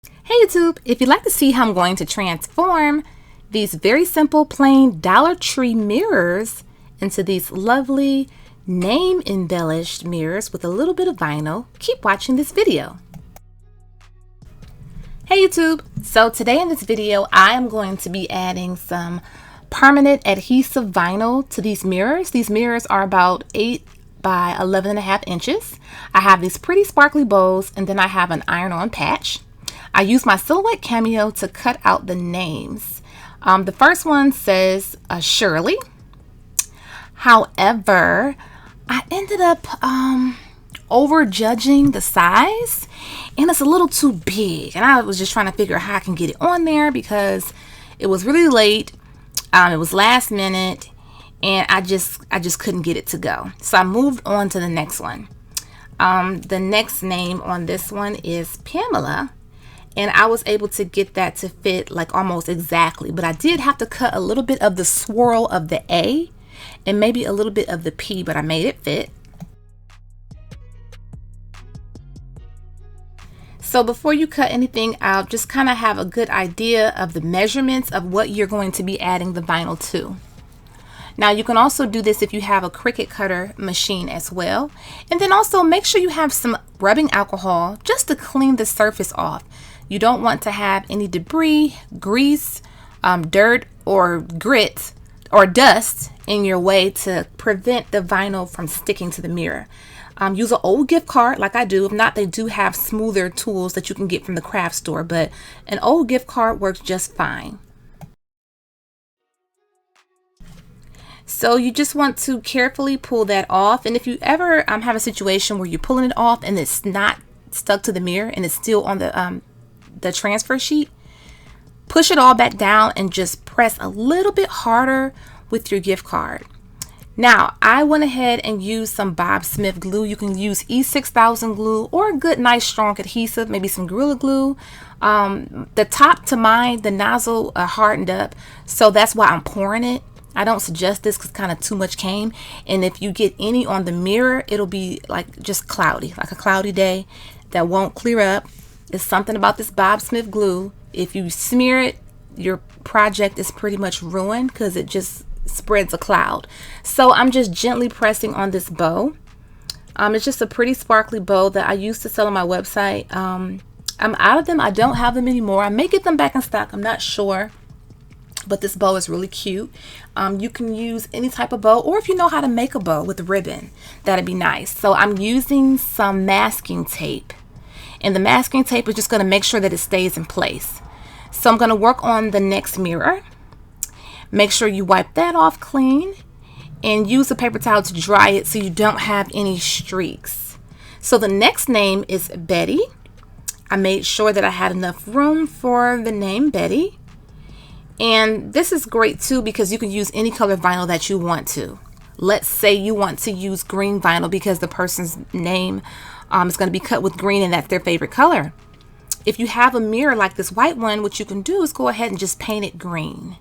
Hey YouTube, if you'd like to see how I'm going to transform these very simple plain Dollar Tree mirrors into these lovely name embellished mirrors with a little bit of vinyl, keep watching this video. Hey YouTube, so today in this video I am going to be adding some permanent adhesive vinyl to these mirrors. These mirrors are about 8 by 11.5 inches. I have these pretty sparkly bows, and then I have an iron-on patch. I use my Silhouette Cameo to cut out the names. The first one says Shirley. However, I ended up over judging the size, and it's a little too big. And I was just trying to figure out how I can get it on there because it was really late. It was last minute, and I just couldn't get it to go. So I moved on to the next one. The next name on this one is Pamela. And I was able to get that to fit like almost exactly, but I did have to cut a little bit of the swirl of the A and maybe a little bit of the P, but I made it fit. So before you cut anything out, just kind of have a good idea of the measurements of what you're going to be adding the vinyl to. Now you can also do this if you have a Cricut cutter machine as well. And then also make sure you have some rubbing alcohol just to clean the surface off. You don't want to have any debris, grease, dirt, or grit or dust in your way to prevent the vinyl from sticking to the mirror. Use an old gift card like I do. If not, they do have smoother tools that you can get from the craft store, but an old gift card works just fine. So you just want to carefully pull that off. And if you ever have a situation where you're pulling it off and it's not stuck to the mirror and it's still on the transfer sheet, push it all back down and just press a little bit harder with your gift card. Now I went ahead and used some Bob Smith glue. You can use E6000 glue or a good nice strong adhesive, maybe some Gorilla Glue. The top to mine, the nozzle hardened up, so that's why I'm pouring it. I don't suggest this because kind of too much came, and if you get any on the mirror, it'll be like just cloudy, like a cloudy day that won't clear up. It's something about this Bob Smith glue. If you smear it, your project is pretty much ruined because it just spreads a cloud. So I'm just gently pressing on this bow. It's just a pretty sparkly bow that I used to sell on my website. I'm out of them. I don't have them anymore. I may get them back in stock. I'm not sure. But this bow is really cute. You can use any type of bow, or if you know how to make a bow with ribbon, that'd be nice. So I'm using some masking tape. And the masking tape is just going to make sure that it stays in place. So I'm going to work on the next mirror. Make sure you wipe that off clean and use a paper towel to dry it so you don't have any streaks. So the next name is Betty. I made sure that I had enough room for the name Betty. And this is great too because you can use any color vinyl that you want to. Let's say you want to use green vinyl because the person's name is going to be cut with green and that's their favorite color. If you have a mirror like this white one, what you can do is go ahead and just paint it green,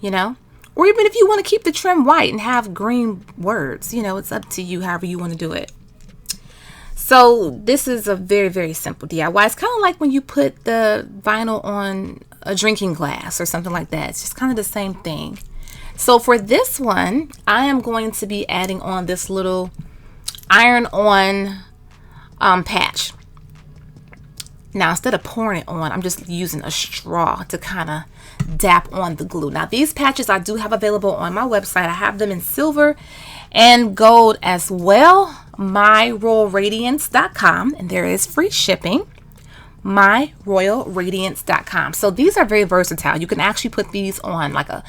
you know? Or even if you want to keep the trim white and have green words, you know, it's up to you however you want to do it. So this is a very, very simple DIY. It's kind of like when you put the vinyl on a drinking glass or something like that. It's just kind of the same thing. So for this one, I am going to be adding on this little iron-on patch. Now instead of pouring it on, I'm just using a straw to kind of dap on the glue. Now these patches I do have available on my website. I have them in silver and gold as well. MyRoyalRadiance.com, and there is free shipping. MyRoyalRadiance.com. So these are very versatile. You can actually put these on like a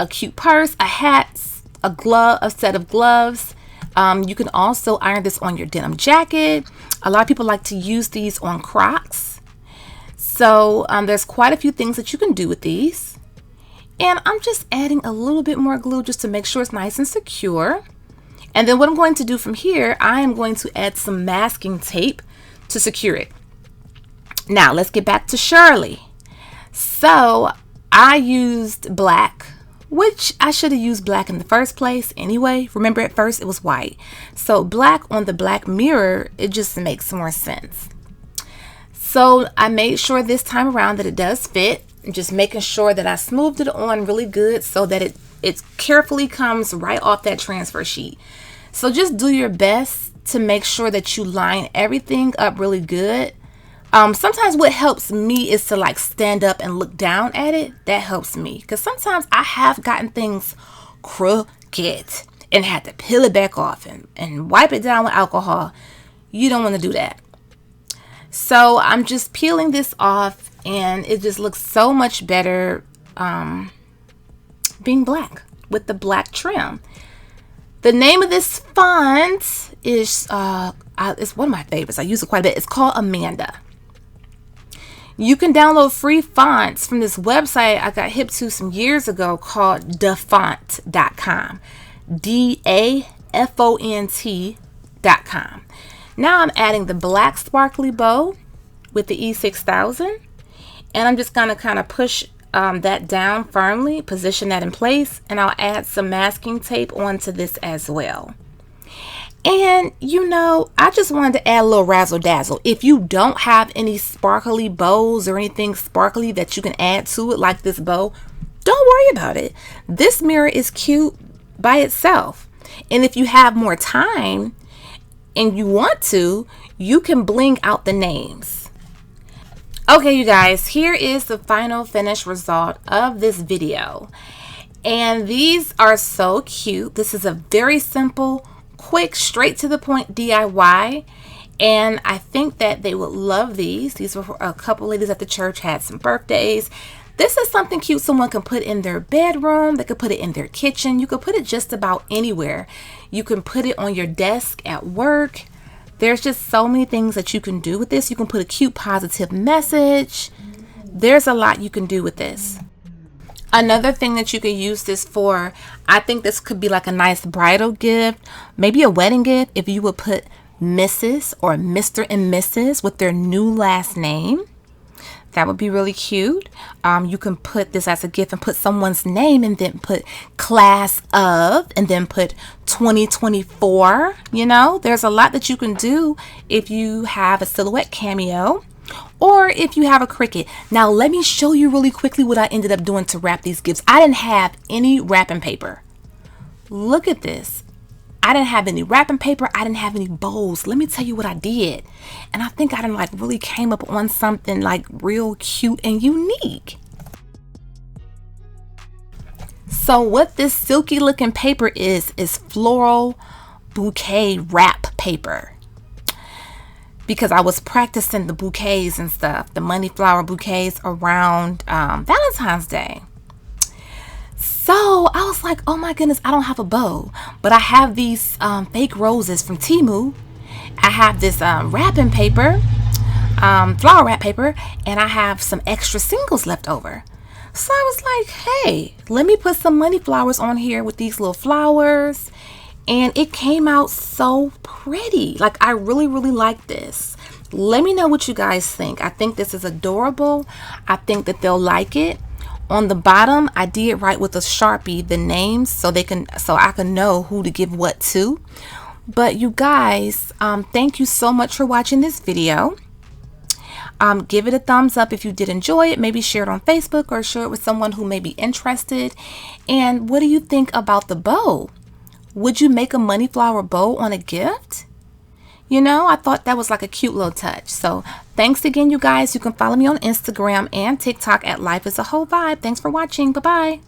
cute purse, a hat, a glove, a set of gloves. You can also iron this on your denim jacket. A lot of people like to use these on Crocs. So there's quite a few things that you can do with these. And I'm just adding a little bit more glue just to make sure it's nice and secure. And then what I'm going to do from here, I am going to add some masking tape to secure it. Now let's get back to Shirley. So I used black, which I should have used black in the first place anyway. Remember at first it was white. So black on the black mirror, it just makes more sense. So I made sure this time around that it does fit. Just making sure that I smoothed it on really good so that it carefully comes right off that transfer sheet. So just do your best to make sure that you line everything up really good. Sometimes what helps me is to like stand up and look down at it. That helps me because sometimes I have gotten things crooked and had to peel it back off and wipe it down with alcohol. You don't want to do that. So I'm just peeling this off and it just looks so much better being black with the black trim. The name of this font is it's one of my favorites. I use it quite a bit. It's called Amanda. You can download free fonts from this website I got hip to some years ago called dafont.com. DAFONT.com. Now I'm adding the black sparkly bow with the E6000, and I'm just going to kind of push that down firmly, position that in place, and I'll add some masking tape onto this as well. And you know, I just wanted to add a little razzle dazzle. If you don't have any sparkly bows or anything sparkly that you can add to it like this bow, don't worry about it. This mirror is cute by itself. And if you have more time and you want to, you can bling out the names. Okay, you guys, here is the final finished result of this video. And these are so cute. This is a very simple, quick, straight to the point DIY, and I think that they would love these. These were a couple ladies at the church had some birthdays. This is something cute someone can put in their bedroom. They could put it in their kitchen. You could put it just about anywhere. You can put it on your desk at work. There's just so many things that you can do with this. You can put a cute positive message. There's a lot you can do with this. Another thing that you could use this for, I think this could be like a nice bridal gift, maybe a wedding gift, if you would put Mrs. or Mr. and Mrs. with their new last name. That would be really cute. You can put this as a gift and put someone's name and then put class of and then put 2024. You know, there's a lot that you can do if you have a Silhouette Cameo or if you have a Cricut. Now let me show you really quickly what I ended up doing to wrap these gifts. I didn't have any wrapping paper. Look at this. I didn't have any wrapping paper. I didn't have any bows. Let me tell you what I did. And I think I done like really came up on something like real cute and unique. So what this silky looking paper is floral bouquet wrap paper. Because I was practicing the bouquets and stuff, the money flower bouquets around Valentine's Day. So I was like, oh my goodness, I don't have a bow, but I have these fake roses from Temu. I have this wrapping paper, flower wrap paper, and I have some extra singles left over. So I was like, hey, let me put some money flowers on here with these little flowers. And it came out so pretty. Like, I really, really like this. Let me know what you guys think. I think this is adorable. I think that they'll like it. On the bottom, I did write with a Sharpie the names so I can know who to give what to. But you guys, thank you so much for watching this video. Give it a thumbs up if you did enjoy it. Maybe share it on Facebook or share it with someone who may be interested. And what do you think about the bow? Would you make a money flower bow on a gift? You know, I thought that was like a cute little touch. So thanks again, you guys. You can follow me on Instagram and TikTok at Life is a Whole Vibe. Thanks for watching. Bye-bye.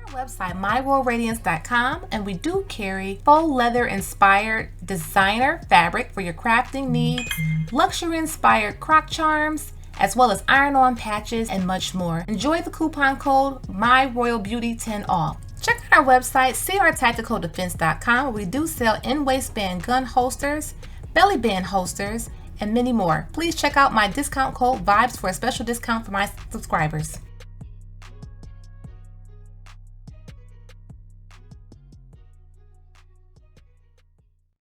Website myroyalradiance.com, and we do carry faux leather inspired designer fabric for your crafting needs, luxury inspired croc charms, as well as iron-on patches and much more. Enjoy the coupon code MyRoyalBeauty10OFF. Check out our website, crtacticaldefense.com, where we do sell in-waistband gun holsters, belly band holsters, and many more. Please check out my discount code VIBES for a special discount for my subscribers.